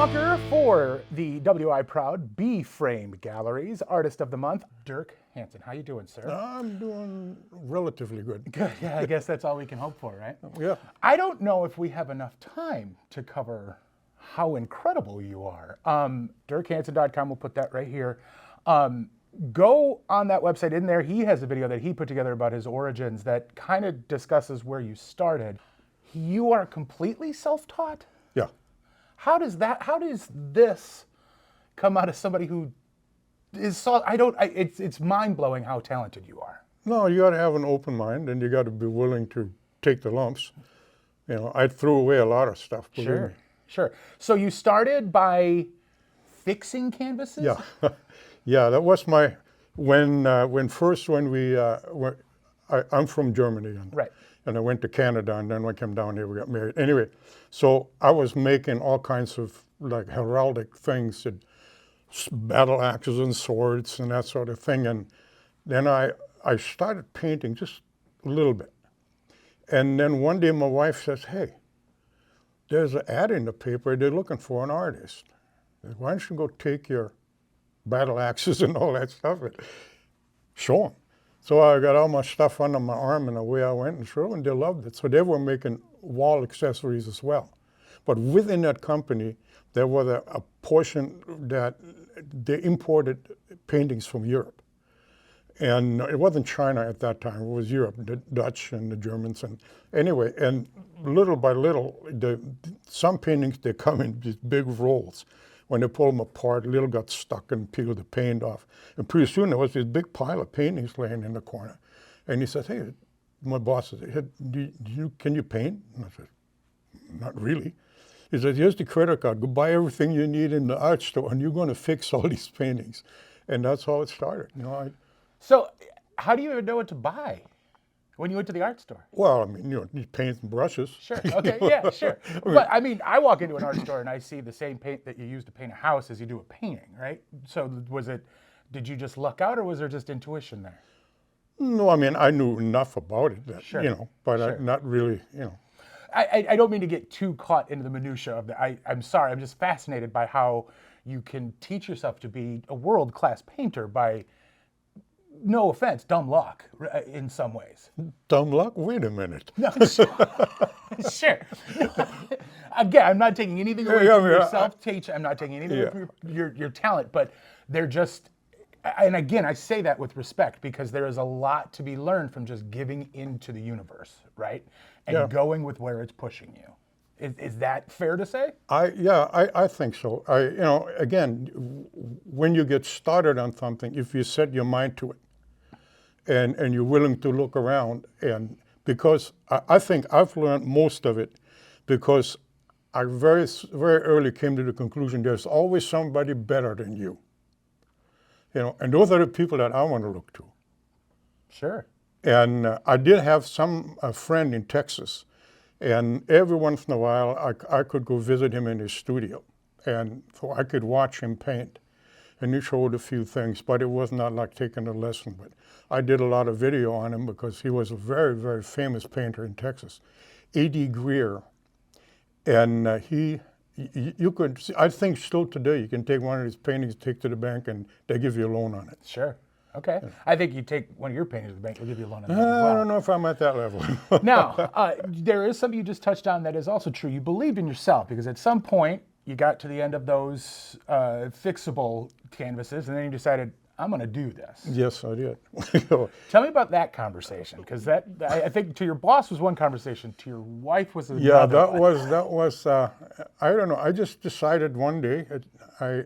honker for the WI Proud B-Frame Galleries Artist of the Month, Derk Hansen. How you doing, sir? I'm doing relatively good. Good. Yeah, I guess that's all we can hope for, right? Yeah. I don't know if we have enough time to cover how incredible you are. DerkHansen.com, we'll put that right here. Go on that website. In there, he has a video that he put together about his origins that kind of discusses where you started. You are completely self-taught? Yeah. How does this come out of somebody who is so, it's mind-blowing how talented you are. No, you got to have an open mind, and you got to be willing to take the lumps. You know, I threw away a lot of stuff, believe me. Sure. So you started by fixing canvases? Yeah. Yeah, that was my, when I'm from Germany. Right. And I went to Canada, and then when I came down here, we got married. Anyway, so I was making all kinds of like heraldic things, and battle axes and swords and that sort of thing. And then I started painting just a little bit. And then one day my wife says, hey, there's an ad in the paper, they're looking for an artist. Why don't you go take your battle axes and all that stuff and show them. So I got all my stuff under my arm, and away I went and showed them, and they loved it. So they were making wall accessories as well. But within that company, there was a portion that they imported paintings from Europe. And it wasn't China at that time, it was Europe, the Dutch and the Germans. And anyway, and little by little, some paintings, they come in these big rolls. When they pull them apart, a little got stuck and peeled the paint off. And pretty soon there was this big pile of paintings laying in the corner. And he said, hey, my boss said, hey, can you paint? And I said, not really. He said, here's the credit card, go buy everything you need in the art store, and you're going to fix all these paintings. And that's how it started. You know, So how do you even know what to buy when you went to the art store? well, I mean, you know, these paints and brushes. Sure, okay, yeah, sure. But I mean, I walk into an art store and I see the same paint that you use to paint a house as you do a painting, right? So did you just luck out, or was there just intuition there? No, I mean, I knew enough about it, that, Sure, you know, but sure. not really, you know. I don't mean to get too caught into the minutia of I'm sorry, I'm just fascinated by how you can teach yourself to be a world-class painter by, no offense, dumb luck in some ways. Dumb luck? Wait a minute. No, sure. Again, I'm not taking anything away from your self-teach. I'm not taking anything away from your talent, but they're just, and again, I say that with respect because there is a lot to be learned from just giving into the universe, right? And going with where it's pushing you. Is that fair to say? I think so. You know, again, when you get started on something, if you set your mind to it, and you're willing to look around, and because I think I've learned most of it because I very early came to the conclusion there's always somebody better than you. You know, and those are the people that I want to look to. Sure. And I did have a friend in Texas, and every once in a while I could go visit him in his studio, and so I could watch him paint. And he showed a few things, but it was not like taking a lesson. But I did a lot of video on him because he was a very, very famous painter in Texas, A.D. Greer. And you could, I think still today, you can take one of his paintings, take to the bank, and they give you a loan on it. Sure. Okay. Yeah. I think you take one of your paintings to the bank, they'll give you a loan on that as well. I don't know if I'm at that level. Now, there is something you just touched on that is also true. You believed in yourself because at some point, you got to the end of those fixable canvases, and then you decided, I'm going to do this. Yes, I did. Tell me about that conversation, because that I think to your boss was one conversation, to your wife was another. Yeah, that was. I don't know. I just decided one day, I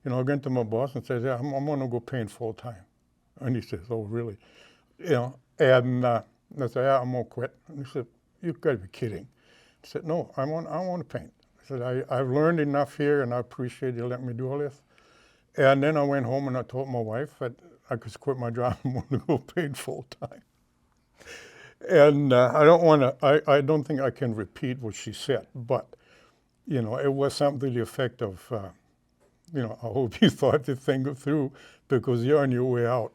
went to my boss and said, yeah, I'm going to go paint full time, and he says, oh really, you know, and I said, yeah, I'm going to quit. And he said, you've got to be kidding. I said, no, I want to paint. I said, I've learned enough here, and I appreciate you letting me do all this. And then I went home and I told my wife that I could quit my job and want to go paint full time. And I don't think I can repeat what she said, but, you know, it was something to the effect of, you know, I hope you thought the thing through because you're on your way out.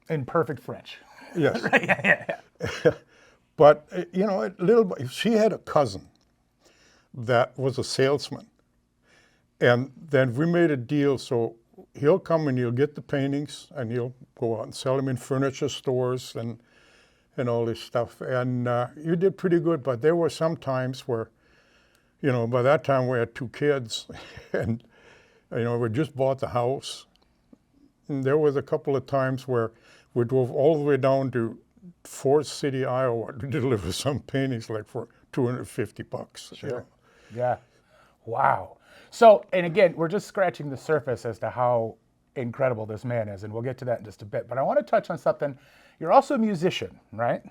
In perfect French. Yes. Right, yeah. But, you know, she had a cousin that was a salesman. And then we made a deal, so he'll come and he'll get the paintings and he'll go out and sell them in furniture stores and all this stuff. And you did pretty good, but there were some times where, you know, by that time we had 2 kids and, you know, we just bought the house. And there was a couple of times where we drove all the way down to Fort City, Iowa to deliver some paintings like for $250. Sure. You know. Yeah. Wow. So, and again, we're just scratching the surface as to how incredible this man is, and we'll get to that in just a bit. But I want to touch on something. You're also a musician, right?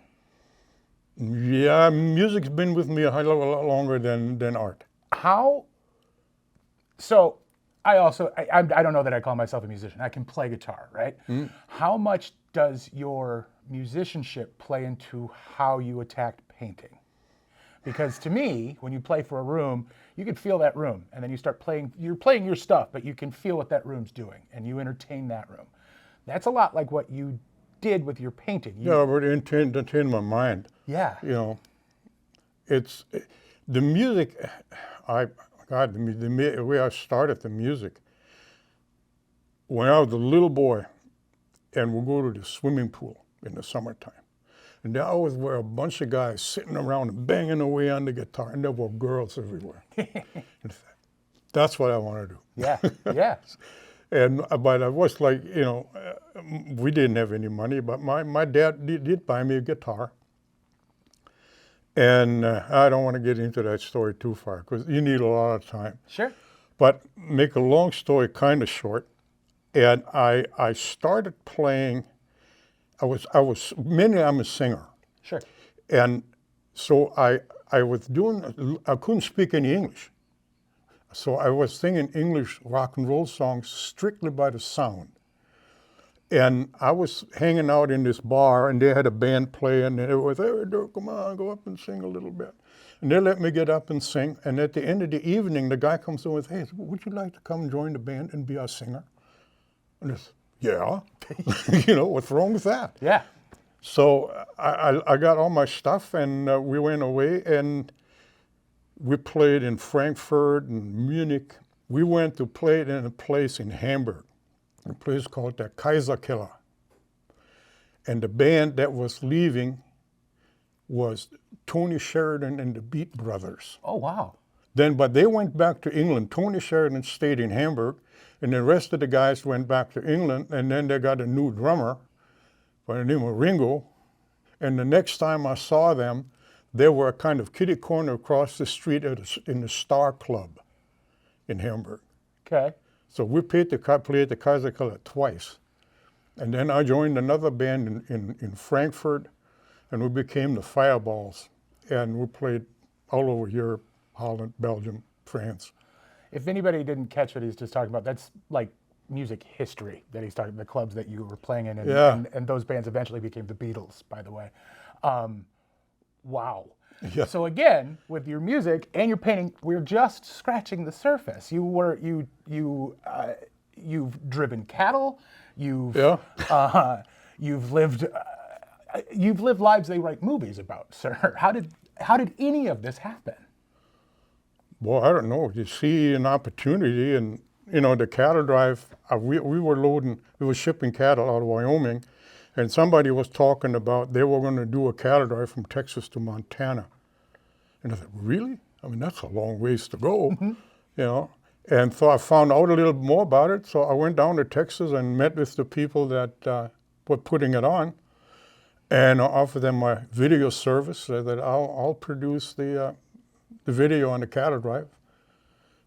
Yeah, music's been with me a hell of a lot longer than art. How? So, I don't know that I call myself a musician. I can play guitar, right? How much does your musicianship play into how you attack painting? Because to me, when you play for a room, you can feel that room, and then you start playing. You're playing your stuff, but you can feel what that room's doing, and you entertain that room. That's a lot like what you did with your painting. Yeah, but entertain my mind. Yeah. You know, it's the music. The way I started the music. When I was a little boy, and we'd go to the swimming pool in the summertime. And there always were a bunch of guys sitting around and banging away on the guitar, and there were girls everywhere. That's what I want to do. Yeah, yeah. But I was like, you know, we didn't have any money, but my dad did buy me a guitar. And I don't want to get into that story too far, because you need a lot of time. Sure. But make a long story kind of short, and I started playing. I'm a singer. Sure. And so I couldn't speak any English. So I was singing English rock and roll songs strictly by the sound. And I was hanging out in this bar, and they had a band playing, and it was, hey, Derk, come on, go up and sing a little bit. And they let me get up and sing. And at the end of the evening, the guy comes in with, hey, would you like to come join the band and be our singer? And I said, yeah. You know, what's wrong with that? Yeah. So I got all my stuff, and we went away, and we played in Frankfurt and Munich. We went to play in a place in Hamburg, a place called the Kaiserkeller. And the band that was leaving was Tony Sheridan and the Beat Brothers. Oh, wow. But they went back to England. Tony Sheridan stayed in Hamburg, and the rest of the guys went back to England, and then they got a new drummer by the name of Ringo. And the next time I saw them, they were a kind of kitty corner across the street in the Star Club in Hamburg. Okay. So we played the Kaiserkeller twice. And then I joined another band in Frankfurt, and we became the Fireballs. And we played all over Europe, Holland, Belgium, France. If anybody didn't catch what he's just talking about, that's like music history that he's talking, the clubs that you were playing in, and, Yeah. and those bands eventually became the Beatles, by the way. Wow. Yeah. So again, with your music and your painting, we're just scratching the surface. You've driven cattle. You've lived lives they write movies about, sir. How did any of this happen? Well, I don't know. You see an opportunity, and you know the cattle drive. We were shipping cattle out of Wyoming, and somebody was talking about they were going to do a cattle drive from Texas to Montana. And I thought, really? I mean, that's a long ways to go, you know. And so I found out a little more about it. So I went down to Texas and met with the people that were putting it on, and I offered them my video service so that I'll produce the video on the cattle drive.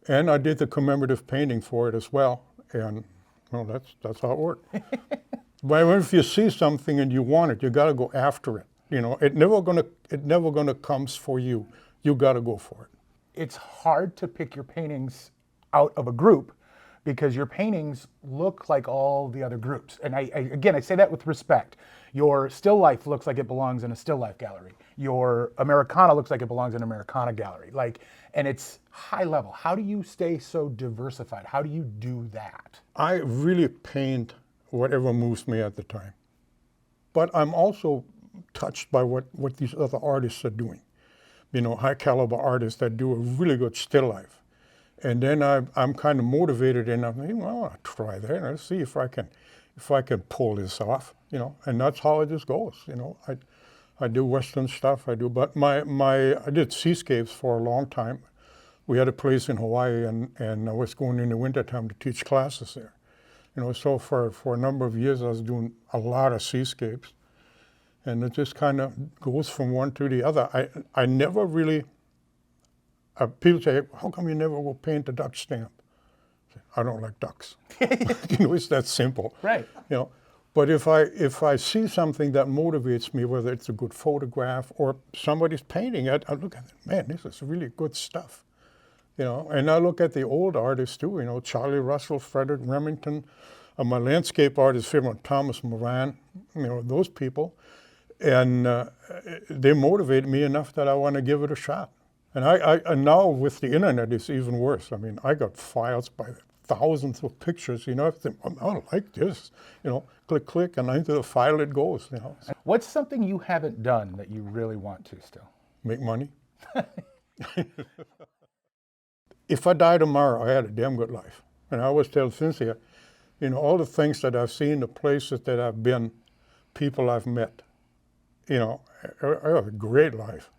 And I did the commemorative painting for it as well. And well, that's how it worked. But if you see something and you want it, you got to go after it. You know, it never gonna comes for you. You got to go for it. It's hard to pick your paintings out of a group because your paintings look like all the other groups. And I say that with respect. Your still life looks like it belongs in a still life gallery. Your Americana looks like it belongs in an Americana gallery. And it's high level. How do you stay so diversified? How do you do that? I really paint whatever moves me at the time. But I'm also touched by what these other artists are doing. You know, high caliber artists that do a really good still life. And then I'm kind of motivated, and I'm thinking, well, I'll try that. Let's see if I can pull this off, you know. And that's how it just goes, you know. I do Western stuff. But I did seascapes for a long time. We had a place in Hawaii, and I was going in the wintertime to teach classes there. You know, so for a number of years I was doing a lot of seascapes, and it just kind of goes from one to the other. I never really. People say, "How come you never will paint a duck stamp?" I say, I don't like ducks. You know, it's that simple. Right. You know, but if I see something that motivates me, whether it's a good photograph or somebody's painting, I look at it. Man, this is really good stuff. You know, and I look at the old artists too. You know, Charlie Russell, Frederick Remington, my landscape artist favorite, Thomas Moran. You know, those people, and they motivate me enough that I want to give it a shot. And now with the internet, it's even worse. I mean, I got files by thousands of pictures. You know, I think, I like this. You know, click, and into the file it goes. You know. What's something you haven't done that you really want to still? Make money. If I die tomorrow, I had a damn good life. And I always tell Cynthia, you know, all the things that I've seen, the places that I've been, people I've met, you know, I have a great life.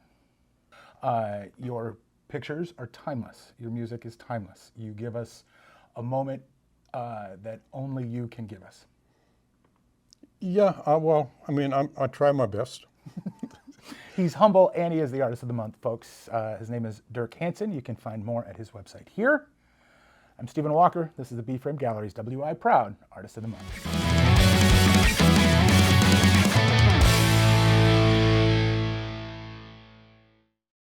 Your pictures are timeless. Your music is timeless. You give us a moment that only you can give us. Yeah, well, I mean, I try my best. He's humble, and he is the Artist of the Month, folks. His name is Derk Hansen. You can find more at his website here. I'm Stephen Walker. This is the B-Frame Gallery's WI Proud Artist of the Month.